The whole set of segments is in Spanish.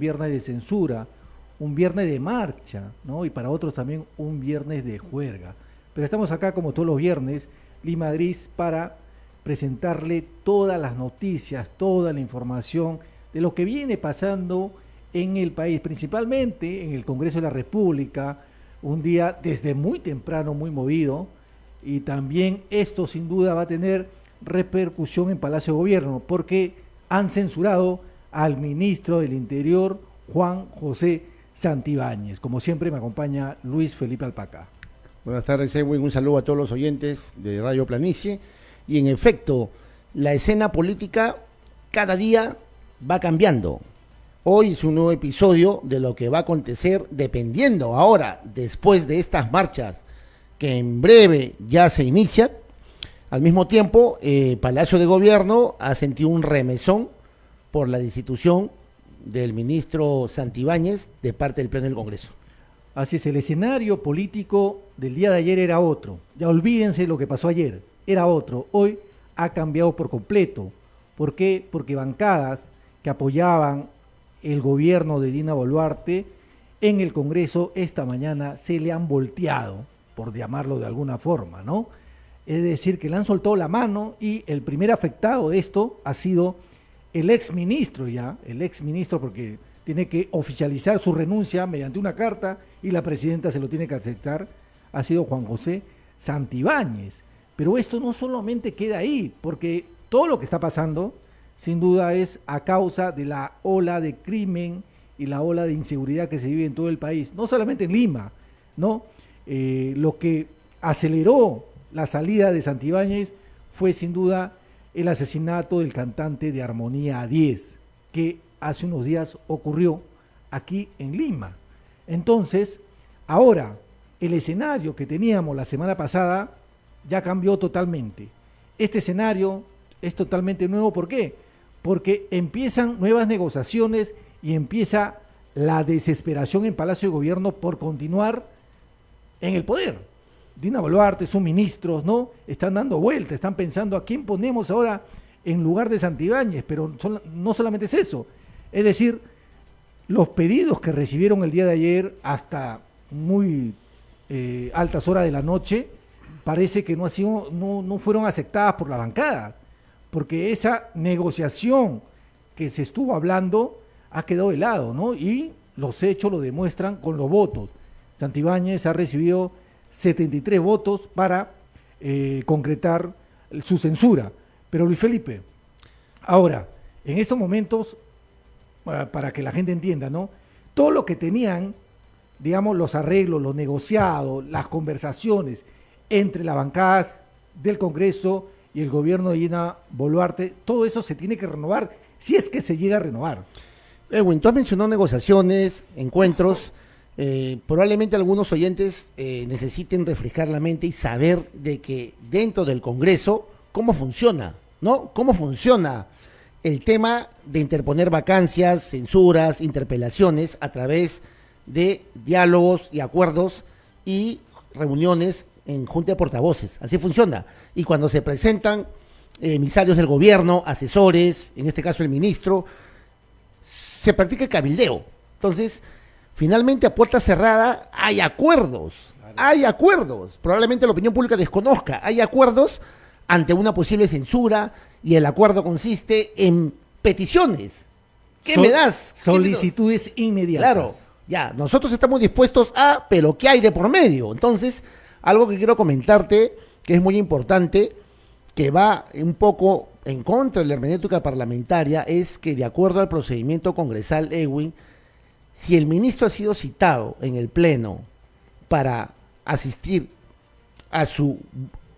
viernes de censura, un viernes de marcha, ¿no? Y para otros también un viernes de juerga. Pero estamos acá como todos los viernes, Lima Gris, para presentarle todas las noticias, toda la información de lo que viene pasando en el país, principalmente en el Congreso de la República, un día desde muy temprano, muy movido, y también esto sin duda va a tener repercusión en Palacio de Gobierno, porque han censurado al ministro del Interior, Juan José Santibáñez. Como siempre me acompaña Luis Felipe Alpaca. Buenas tardes, Edwin. Un saludo a todos los oyentes de Radio Planicie. Y en efecto, la escena política cada día va cambiando. Hoy es un nuevo episodio de lo que va a acontecer dependiendo ahora, después de estas marchas que en breve ya se inicia. Al mismo tiempo, Palacio de Gobierno ha sentido un remesón por la destitución del ministro Santibáñez de parte del Pleno del Congreso. Así es, el escenario político del día de ayer era otro. Ya olvídense lo que pasó ayer, era otro. Hoy ha cambiado por completo. ¿Por qué? Porque bancadas que apoyaban el gobierno de Dina Boluarte en el Congreso esta mañana se le han volteado, por llamarlo de alguna forma, ¿no? Es decir, que le han soltado la mano y el primer afectado de esto ha sido el exministro porque tiene que oficializar su renuncia mediante una carta y la presidenta se lo tiene que aceptar, ha sido Juan José Santibáñez. Pero esto no solamente queda ahí, porque todo lo que está pasando, sin duda, es a causa de la ola de crimen y la ola de inseguridad que se vive en todo el país, no solamente en Lima, ¿no? Lo que aceleró la salida de Santibáñez fue sin duda el asesinato del cantante de Armonía 10, que hace unos días ocurrió aquí en Lima. Entonces, ahora, el escenario que teníamos la semana pasada ya cambió totalmente. Este escenario es totalmente nuevo, ¿por qué? Porque empiezan nuevas negociaciones y empieza la desesperación en Palacio de Gobierno por continuar en el poder. Dina Boluarte, sus ministros, ¿no? Están dando vueltas, están pensando a quién ponemos ahora en lugar de Santibáñez, pero no solamente es eso. Es decir, los pedidos que recibieron el día de ayer hasta muy altas horas de la noche, parece que no fueron aceptadas por la bancada, porque esa negociación que se estuvo hablando ha quedado de lado, ¿no? Y los hechos lo demuestran con los votos. Santibáñez ha recibido 73 votos para concretar su censura. Pero Luis Felipe, ahora, en estos momentos, para que la gente entienda, ¿no? Todo lo que tenían, digamos, los arreglos, los negociados, las conversaciones entre las bancadas del Congreso y el gobierno de Dina Boluarte, todo eso se tiene que renovar, si es que se llega a renovar. Edwin, tú has mencionado negociaciones, encuentros. Probablemente algunos oyentes necesiten refrescar la mente y saber de que dentro del Congreso, cómo funciona, ¿no? Cómo funciona el tema de interponer vacancias, censuras, interpelaciones a través de diálogos y acuerdos y reuniones en junta de portavoces. Así funciona. Y cuando se presentan emisarios del gobierno, asesores, en este caso el ministro, se practica el cabildeo. Entonces, finalmente, a puerta cerrada hay acuerdos, probablemente la opinión pública desconozca, hay acuerdos ante una posible censura y el acuerdo consiste en peticiones. ¿Qué me das? Solicitudes inmediatas. Claro, ya, nosotros estamos dispuestos a, pero ¿qué hay de por medio? Entonces, algo que quiero comentarte, que es muy importante, que va un poco en contra de la hermenéutica parlamentaria, es que de acuerdo al procedimiento congresal, Edwin, si el ministro ha sido citado en el Pleno para asistir a su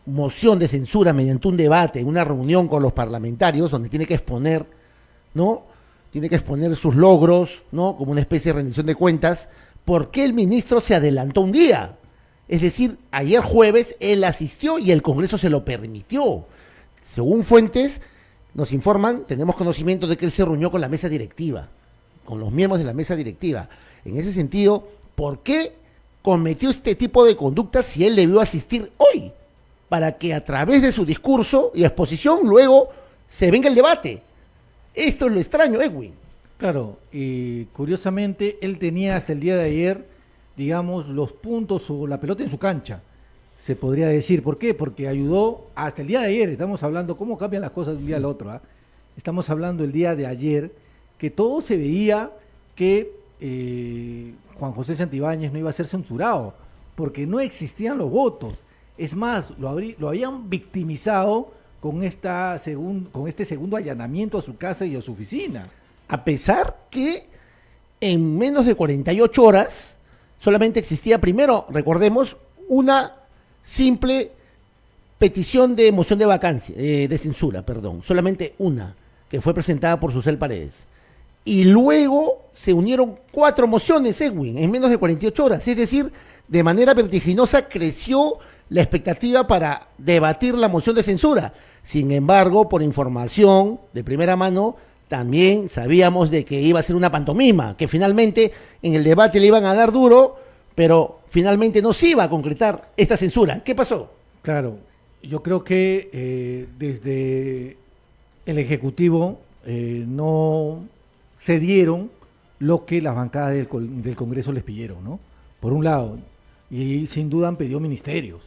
moción de censura mediante un debate, una reunión con los parlamentarios, donde tiene que exponer, ¿no? Tiene que exponer sus logros, ¿no? Como una especie de rendición de cuentas. ¿Por qué el ministro se adelantó un día? Es decir, ayer jueves él asistió y el Congreso se lo permitió. Según fuentes, nos informan, tenemos conocimiento de que él se reunió con la mesa directiva, con los miembros de la mesa directiva. En ese sentido, ¿por qué cometió este tipo de conductas si él debió asistir hoy? Para que a través de su discurso y exposición luego se venga el debate. Esto es lo extraño, Edwin. Claro, y curiosamente él tenía hasta el día de ayer, digamos, los puntos o la pelota en su cancha, se podría decir. ¿Por qué? Porque ayudó hasta el día de ayer. Estamos hablando cómo cambian las cosas de un día al otro. Estamos hablando el día de ayer que todo se veía que Juan José Santibáñez no iba a ser censurado, porque no existían los votos. Es más, lo habían victimizado con, con este segundo allanamiento a su casa y a su oficina. A pesar que en menos de 48 horas solamente existía, primero, recordemos, una simple petición de moción de vacancia, de censura, perdón, solamente una, que fue presentada por Susel Paredes. Y luego se unieron 4 mociones, Edwin, en menos de 48 horas. Es decir, de manera vertiginosa creció la expectativa para debatir la moción de censura. Sin embargo, por información de primera mano, también sabíamos de que iba a ser una pantomima, que finalmente en el debate le iban a dar duro, pero finalmente no se iba a concretar esta censura. ¿Qué pasó? Claro, yo creo que desde el Ejecutivo no cedieron lo que las bancadas del Congreso les pidieron, ¿no? Por un lado, y sin duda han pedido ministerios.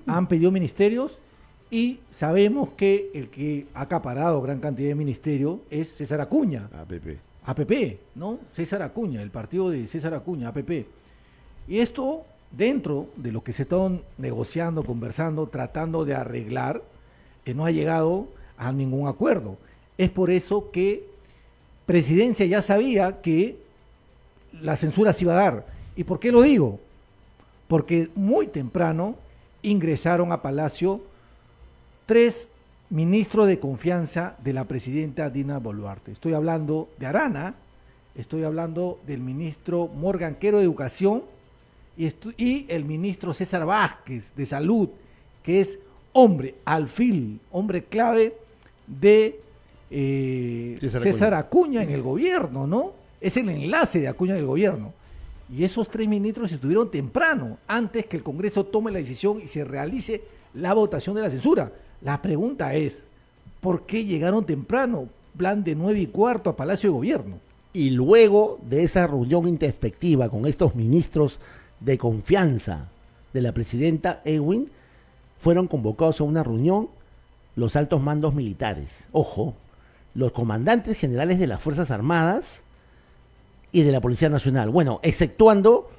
Han pedido ministerios y sabemos que el que ha acaparado gran cantidad de ministerios es César Acuña. APP, ¿no? César Acuña, el partido de César Acuña, APP. Y esto, dentro de lo que se están negociando, conversando, tratando de arreglar, no ha llegado a ningún acuerdo. Es por eso que Presidencia ya sabía que la censura se iba a dar. ¿Y por qué lo digo? Porque muy temprano ingresaron a Palacio 3 ministros de confianza de la presidenta Dina Boluarte. Estoy hablando de Arana, estoy hablando del ministro Morgan Quero de Educación y el ministro César Vázquez de Salud, que es hombre, alfil, hombre clave de César Acuña en el gobierno, ¿no? Es el enlace de Acuña en el gobierno. Y esos 3 ministros estuvieron temprano, antes que el Congreso tome la decisión y se realice la votación de la censura. La pregunta es, ¿por qué llegaron temprano? Plan de 9:15 a Palacio de Gobierno. Y luego de esa reunión introspectiva con estos ministros de confianza de la presidenta Edwin, fueron convocados a una reunión los altos mandos militares. Ojo, los comandantes generales de las Fuerzas Armadas y de la Policía Nacional. Bueno, exceptuando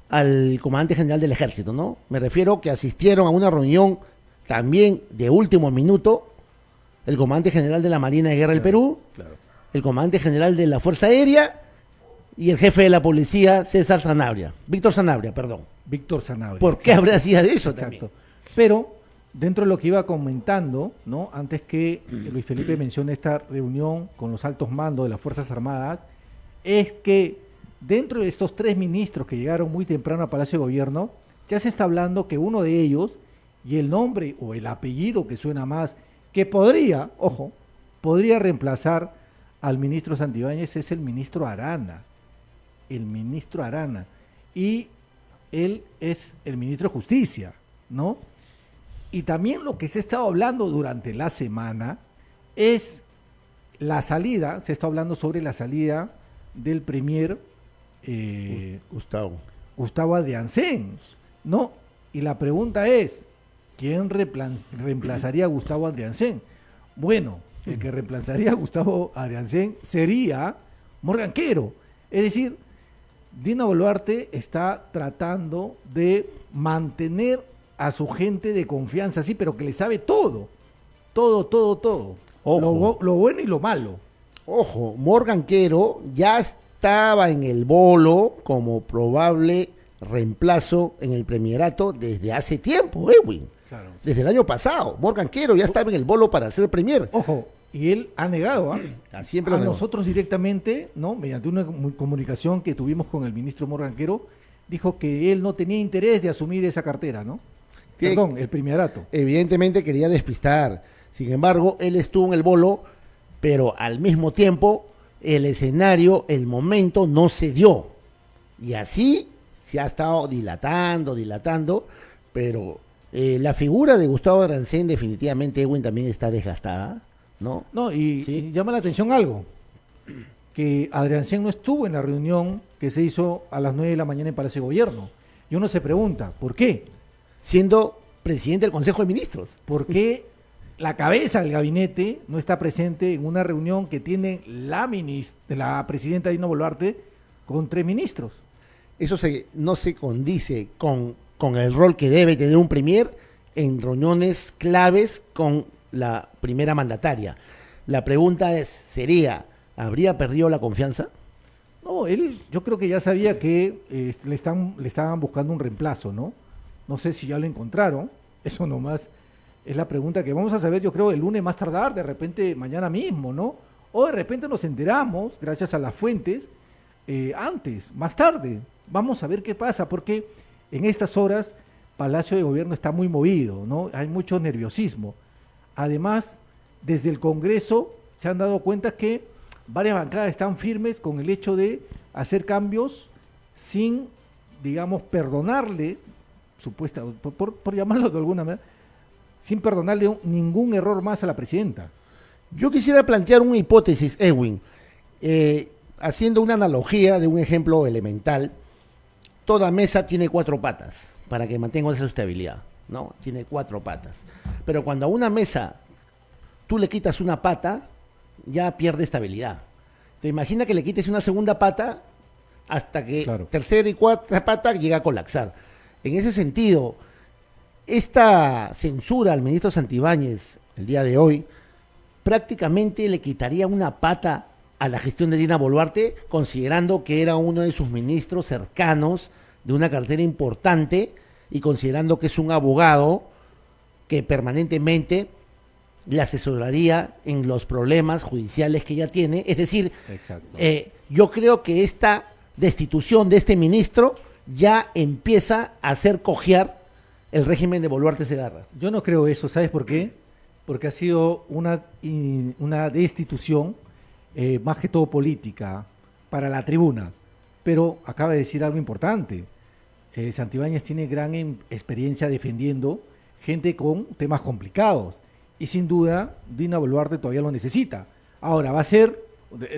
al comandante general del Ejército, ¿no? Me refiero que asistieron a una reunión también de último minuto el comandante general de la Marina de Guerra del Perú, el comandante general de la Fuerza Aérea y el jefe de la policía, Víctor Sanabria. ¿Por qué habría sido de eso? Exacto. También? Pero dentro de lo que iba comentando, ¿no? Antes que Luis Felipe mencione esta reunión con los altos mandos de las Fuerzas Armadas, es que dentro de estos 3 ministros que llegaron muy temprano a Palacio de Gobierno, ya se está hablando que uno de ellos, y el nombre o el apellido que suena más, que podría reemplazar al ministro Santibáñez, es el ministro Arana. El ministro Arana. Y él es el ministro de Justicia, ¿no? Y también lo que se ha estado hablando durante la semana es la salida, se está hablando sobre la salida del premier Gustavo Adriancén, ¿no? Y la pregunta es, ¿quién reemplazaría a Gustavo Adriancén? Bueno, el que reemplazaría a Gustavo Adriancén sería Morgan Quero. Es decir, Dina Boluarte está tratando de mantener a su gente de confianza, sí, pero que le sabe todo. Todo. Lo bueno y lo malo. Ojo, Morgan Quero ya estaba en el bolo como probable reemplazo en el premierato desde hace tiempo, Edwin. Claro. Desde el año pasado. Morgan Quero ya estaba en el bolo para ser premier. Ojo, y él ha negado Siempre a nosotros directamente, ¿no? Mediante una comunicación que tuvimos con el ministro Morgan Quero, dijo que él no tenía interés de asumir esa cartera, ¿no? Perdón, el primerato. Evidentemente quería despistar. Sin embargo, él estuvo en el bolo, pero al mismo tiempo el escenario, el momento no se dio. Y así se ha estado dilatando, pero la figura de Gustavo Adriancén definitivamente, Edwin, también está desgastada, ¿no? No, y ¿Sí? llama la atención algo. que Adriancén no estuvo en la reunión que se hizo a las 9 de la mañana en Palacio de Gobierno. Y uno se pregunta, ¿por qué? Siendo presidente del Consejo de Ministros. ¿Por qué la cabeza del gabinete no está presente en una reunión que tiene la presidenta Dina Boluarte con 3 ministros? Eso no se condice con el rol que debe tener un premier en reuniones claves con la primera mandataria. La pregunta sería, ¿habría perdido la confianza? No, yo creo que ya sabía que le estaban buscando un reemplazo, ¿no? No sé si ya lo encontraron, eso nomás es la pregunta que vamos a saber, yo creo, el lunes más tardar, de repente mañana mismo, ¿no? O de repente nos enteramos, gracias a las fuentes, antes, más tarde. Vamos a ver qué pasa, porque en estas horas Palacio de Gobierno está muy movido, ¿no? Hay mucho nerviosismo. Además, desde el Congreso se han dado cuenta que varias bancadas están firmes con el hecho de hacer cambios sin, digamos, perdonarle, por llamarlo de alguna manera, sin perdonarle ningún error más a la presidenta. Yo quisiera plantear una hipótesis, Edwin, haciendo una analogía de un ejemplo elemental. Toda mesa tiene 4 patas para que mantenga esa estabilidad, ¿no? Tiene 4 patas. Pero cuando a una mesa tú le quitas una pata, ya pierde estabilidad. Te imaginas que le quites una segunda pata hasta que tercera y cuarta pata llega a colapsar. En ese sentido, esta censura al ministro Santibáñez el día de hoy prácticamente le quitaría una pata a la gestión de Dina Boluarte, considerando que era uno de sus ministros cercanos, de una cartera importante, y considerando que es un abogado que permanentemente le asesoraría en los problemas judiciales que ella tiene. Es decir, yo creo que esta destitución de este ministro ya empieza a hacer cojear el régimen de Boluarte Segarra. Yo no creo eso, ¿sabes por qué? Porque ha sido una destitución más que todo política para la tribuna, pero acaba de decir algo importante. Santibáñez tiene gran experiencia defendiendo gente con temas complicados y sin duda Dina Boluarte todavía lo necesita. Ahora va a ser,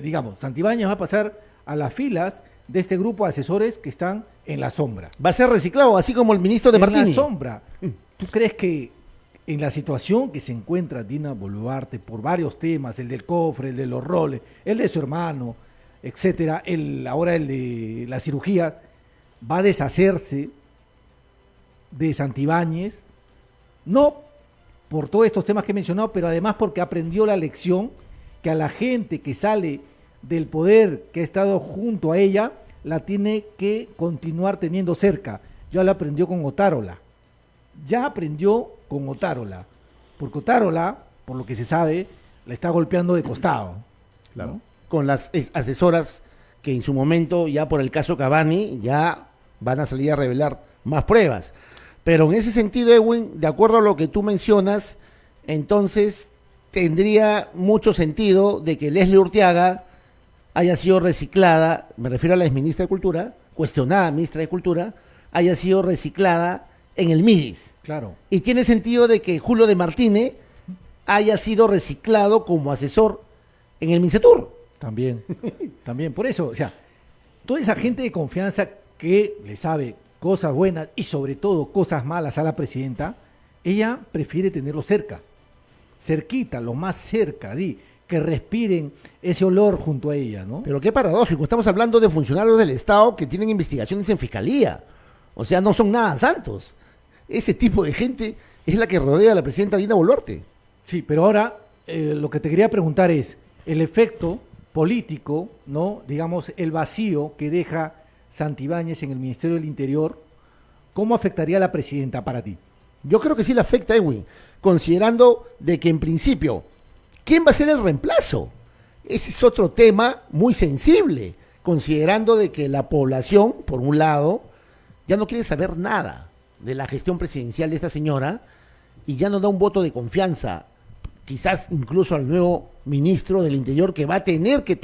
digamos, Santibáñez va a pasar a las filas de este grupo de asesores que están en la sombra. Va a ser reciclado, así como el ministro de Martini. En la sombra. ¿Tú crees que en la situación que se encuentra Dina Boluarte por varios temas, el del cofre, el de los roles, el de su hermano, etcétera, ahora el de la cirugía, va a deshacerse de Santibáñez? No por todos estos temas que he mencionado, pero además porque aprendió la lección que a la gente que sale del poder, que ha estado junto a ella, la tiene que continuar teniendo cerca. Ya la aprendió con Otárola. Porque Otárola, por lo que se sabe, la está golpeando de costado. Claro. ¿No? Con las asesoras que en su momento, ya por el caso Cavani, ya van a salir a revelar más pruebas. Pero en ese sentido, Edwin, de acuerdo a lo que tú mencionas, entonces tendría mucho sentido de que Leslie Urteaga haya sido reciclada, me refiero a la exministra de Cultura, cuestionada ministra de Cultura, haya sido reciclada en el MIDIS. Claro. Y tiene sentido de que Julio de Martínez haya sido reciclado como asesor en el MINCETUR. También. Por eso, o sea, toda esa gente de confianza que le sabe cosas buenas y sobre todo cosas malas a la presidenta, ella prefiere tenerlo cerquita, lo más cerca, ¿sí? Que respiren ese olor junto a ella, ¿no? Pero qué paradójico, estamos hablando de funcionarios del Estado que tienen investigaciones en fiscalía, o sea, no son nada santos. Ese tipo de gente es la que rodea a la presidenta Dina Boluarte. Sí, pero ahora lo que te quería preguntar es el efecto político, ¿no? Digamos, el vacío que deja Santibáñez en el Ministerio del Interior, ¿cómo afectaría a la presidenta para ti? Yo creo que sí le afecta, Edwin, considerando de que en principio, ¿quién va a ser el reemplazo? Ese es otro tema muy sensible, considerando de que la población, por un lado, ya no quiere saber nada de la gestión presidencial de esta señora y ya no da un voto de confianza, quizás incluso al nuevo ministro del Interior, que va a tener que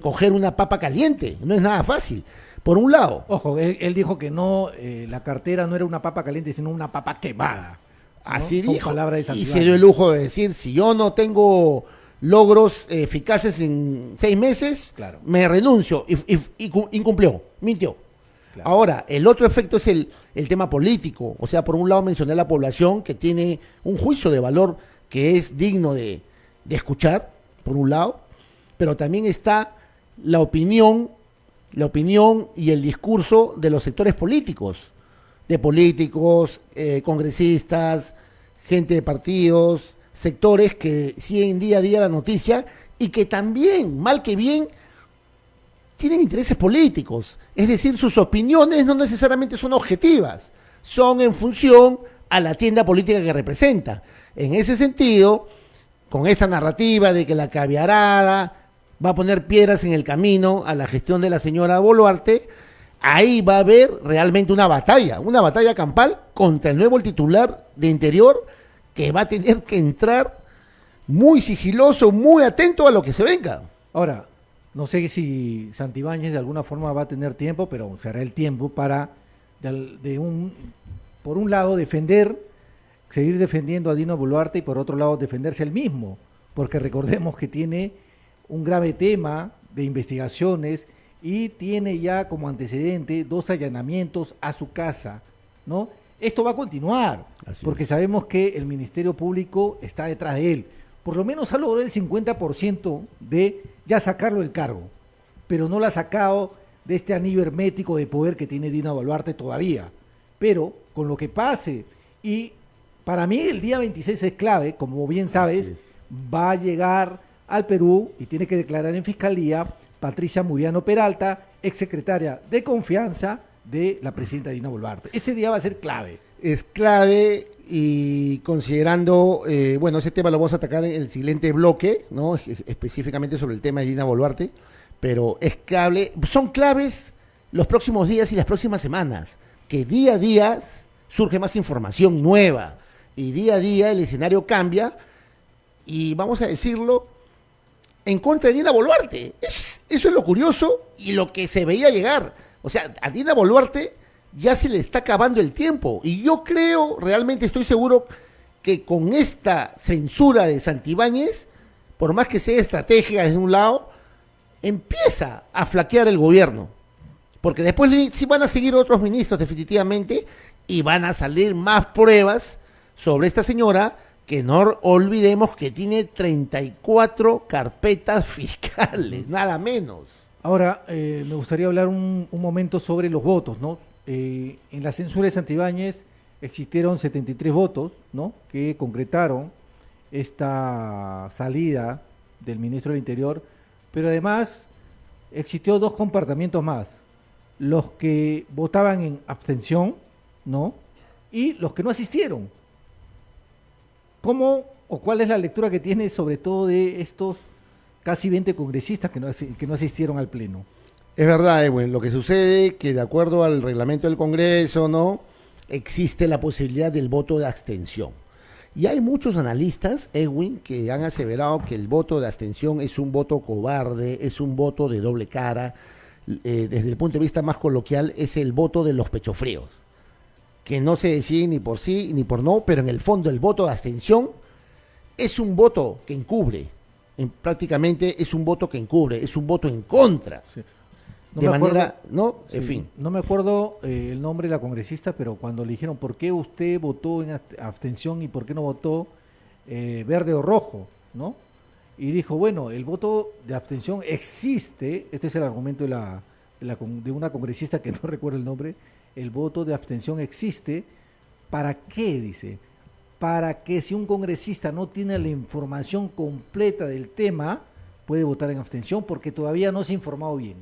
coger una papa caliente. No es nada fácil. Por un lado. Ojo, él dijo que no, la cartera no era una papa caliente, sino una papa quemada, ¿no? Así Son dijo. palabras de y se dio el lujo de decir, si yo no tengo logros eficaces en 6 meses, Claro. me renuncio, incumplió, mintió. Claro. Ahora, el otro efecto es el tema político. O sea, por un lado mencioné a la población que tiene un juicio de valor que es digno de escuchar, por un lado, pero también está la opinión y el discurso de los sectores políticos, de políticos, congresistas, gente de partidos, sectores que siguen día a día la noticia y que también, mal que bien, tienen intereses políticos. Es decir, sus opiniones no necesariamente son objetivas, son en función a la tienda política que representa. En ese sentido, con esta narrativa de que la caviarada va a poner piedras en el camino a la gestión de la señora Boluarte, ahí va a haber realmente una batalla campal contra el nuevo titular de Interior, que va a tener que entrar muy sigiloso, muy atento a lo que se venga. Ahora, no sé si Santibáñez de alguna forma va a tener tiempo, pero será el tiempo para, por un lado, seguir defendiendo a Dina Boluarte y por otro lado defenderse él mismo, porque recordemos que tiene un grave tema de investigaciones y tiene ya como antecedente 2 allanamientos a su casa, ¿no? Esto va a continuar, porque sabemos que el Ministerio Público está detrás de él. Por lo menos ha logrado el 50% de ya sacarlo del cargo, pero no lo ha sacado de este anillo hermético de poder que tiene Dina Boluarte todavía. Pero con lo que pase, y para mí el día 26 es clave, como bien sabes, va a llegar al Perú y tiene que declarar en Fiscalía Patricia Muriano Peralta, exsecretaria de Confianza de la presidenta Dina Boluarte. Ese día va a ser clave. Es clave y considerando, bueno, ese tema lo vamos a atacar en el siguiente bloque, ¿no? Específicamente sobre el tema de Dina Boluarte, pero es clave, son claves los próximos días y las próximas semanas, que día a día surge más información nueva y día a día el escenario cambia y vamos a decirlo, en contra de Dina Boluarte. Eso es lo curioso y lo que se veía llegar. O sea, a Dina Boluarte ya se le está acabando el tiempo. Y yo creo, realmente estoy seguro, que con esta censura de Santibáñez, por más que sea estratégica desde un lado, empieza a flaquear el gobierno. Porque después sí van a seguir otros ministros definitivamente y van a salir más pruebas sobre esta señora, que no olvidemos que tiene 34 carpetas fiscales, nada menos. Ahora, me gustaría hablar un momento sobre los votos, ¿no? En la censura de Santibáñez existieron 73 votos, ¿no?, que concretaron esta salida del ministro del Interior, pero además existió 2 comportamientos más: los que votaban en abstención, ¿no?, y los que no asistieron. ¿Cómo o cuál es la lectura que tiene sobre todo de estos casi 20 congresistas que no asistieron al Pleno? Es verdad, Edwin, lo que sucede que de acuerdo al reglamento del Congreso, ¿no?, existe la posibilidad del voto de abstención. Y hay muchos analistas, Edwin, que han aseverado que el voto de abstención es un voto cobarde, es un voto de doble cara. Desde el punto de vista más coloquial, es el voto de los pechofríos, que no se decide ni por sí ni por no, pero en el fondo el voto de abstención es un voto que encubre, prácticamente es un voto que encubre, es un voto en contra. Sí. De manera, ¿no? En Sí, fin. no me acuerdo el nombre de la congresista, pero cuando le dijeron por qué usted votó en abstención y por qué no votó verde o rojo, ¿no? Y dijo, bueno, el voto de abstención existe, este es el argumento de una congresista que no recuerdo el nombre, el voto de abstención existe, ¿para qué? Dice, para que si un congresista no tiene la información completa del tema, puede votar en abstención porque todavía no se ha informado bien.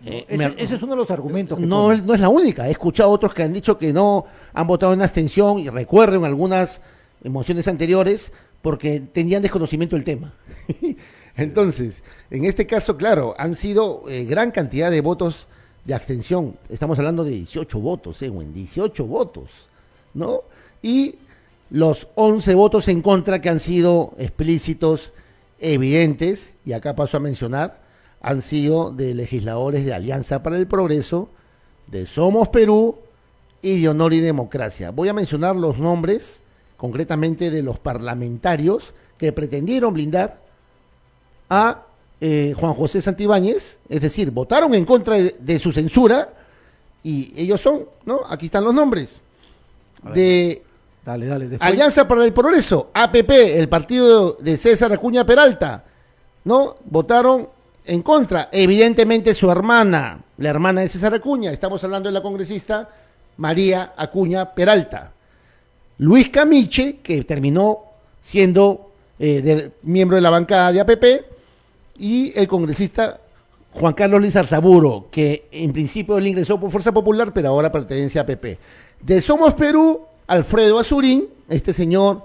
Ese es uno de los argumentos. No es la única. He escuchado otros que han dicho que no han votado en abstención y recuerdo en algunas mociones anteriores porque tenían desconocimiento del tema. Entonces, en este caso, claro, han sido gran cantidad de votos de abstención. Estamos hablando de 18 votos, en 18 votos, ¿no? Y los 11 votos en contra que han sido explícitos, evidentes, y acá paso a mencionar, han sido de legisladores de Alianza para el Progreso, de Somos Perú y de Honor y Democracia. Voy a mencionar los nombres, concretamente de los parlamentarios que pretendieron blindar a Juan José Santibáñez, es decir, votaron en contra de su censura, y ellos son, ¿no? Aquí están los nombres. De Dale, después. Alianza para el Progreso, APP, el partido de César Acuña Peralta, ¿no? Votaron en contra. Evidentemente su hermana, la hermana de César Acuña, estamos hablando de la congresista María Acuña Peralta. Luis Camiche, que terminó siendo miembro de la bancada de APP, y el congresista Juan Carlos Lizarzaburo, que en principio él ingresó por Fuerza Popular, pero ahora pertenece a APP. De Somos Perú, Alfredo Azurín, este señor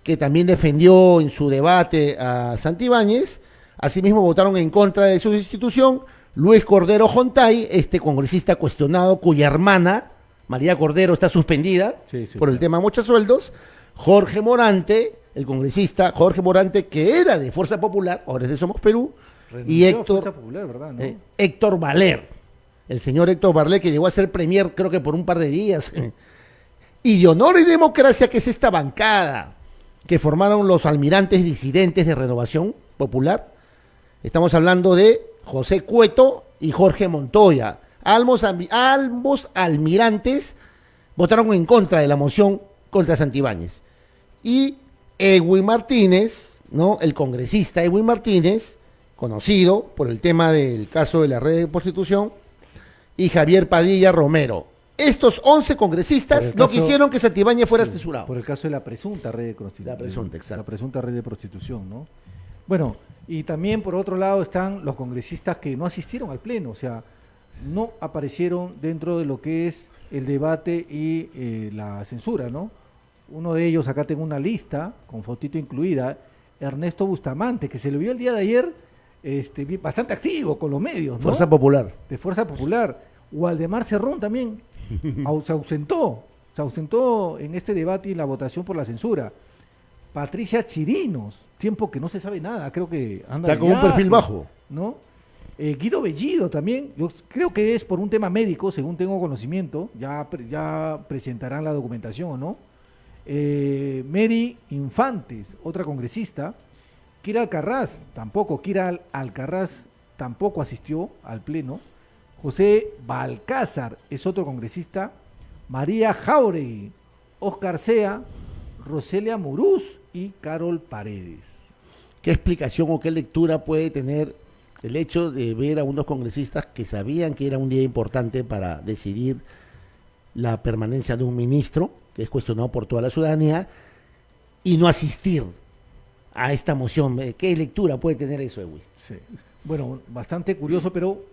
que también defendió en su debate a Santibáñez. Asimismo votaron en contra de su destitución Luis Cordero Jontay, este congresista cuestionado cuya hermana, María Cordero, está suspendida por el tema Mocha Sueldos. Jorge Morante, el congresista Jorge Morante, que era de Fuerza Popular, ahora es de Somos Perú. Renunció Y a Héctor, Fuerza Popular, ¿verdad? ¿No? Héctor Valer, el señor Héctor Valer, que llegó a ser premier creo que por un par de días. Y de Honor y Democracia, que es esta bancada que formaron los almirantes disidentes de Renovación Popular. Estamos hablando de José Cueto y Jorge Montoya. Ambos almirantes votaron en contra de la moción contra Santibáñez. Y Edwin Martínez, ¿no? El congresista Edwin Martínez, conocido por el tema del caso de la red de prostitución, y Javier Padilla Romero. Estos 11 congresistas no quisieron que Santibáñez fuera censurado. Por el caso de la presunta red de prostitución. La presunta, exacto. La presunta red de prostitución, ¿no? Bueno, y también por otro lado están los congresistas que no asistieron al pleno, o sea, no aparecieron dentro de lo que es el debate y la censura, ¿no? Uno de ellos, acá tengo una lista, con fotito incluida, Ernesto Bustamante, que se le vio el día de ayer bastante activo con los medios, ¿no? Fuerza Popular. De Fuerza Popular. Waldemar Cerrón también se ausentó en este debate y en la votación por la censura. Patricia Chirinos, tiempo que no se sabe nada, creo que anda Está con un perfil bajo, ¿no? Guido Bellido también, yo creo que es por un tema médico, según tengo conocimiento, ya presentarán la documentación, ¿no? Mary Infantes, otra congresista. Kira Alcaraz tampoco asistió al pleno. José Balcázar es otro congresista. María Jauregui, Oscar Sea, Roselia Murús y Carol Paredes. ¿Qué explicación o qué lectura puede tener el hecho de ver a unos congresistas que sabían que era un día importante para decidir la permanencia de un ministro, que es cuestionado por toda la ciudadanía, y no asistir a esta moción? ¿Qué lectura puede tener eso, Edwin? Sí. Bueno, bastante curioso, pero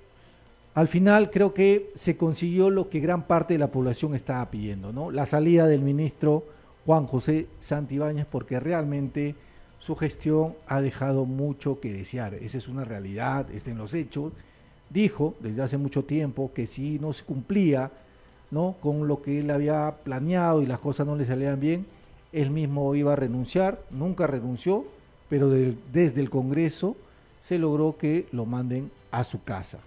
al final creo que se consiguió lo que gran parte de la población estaba pidiendo, ¿no? La salida del ministro Juan José Santibáñez, porque realmente su gestión ha dejado mucho que desear. Esa es una realidad, está en los hechos. Dijo desde hace mucho tiempo que si no se cumplía, ¿no?, con lo que él había planeado y las cosas no le salían bien, él mismo iba a renunciar. Nunca renunció, pero desde el Congreso se logró que lo manden a su casa.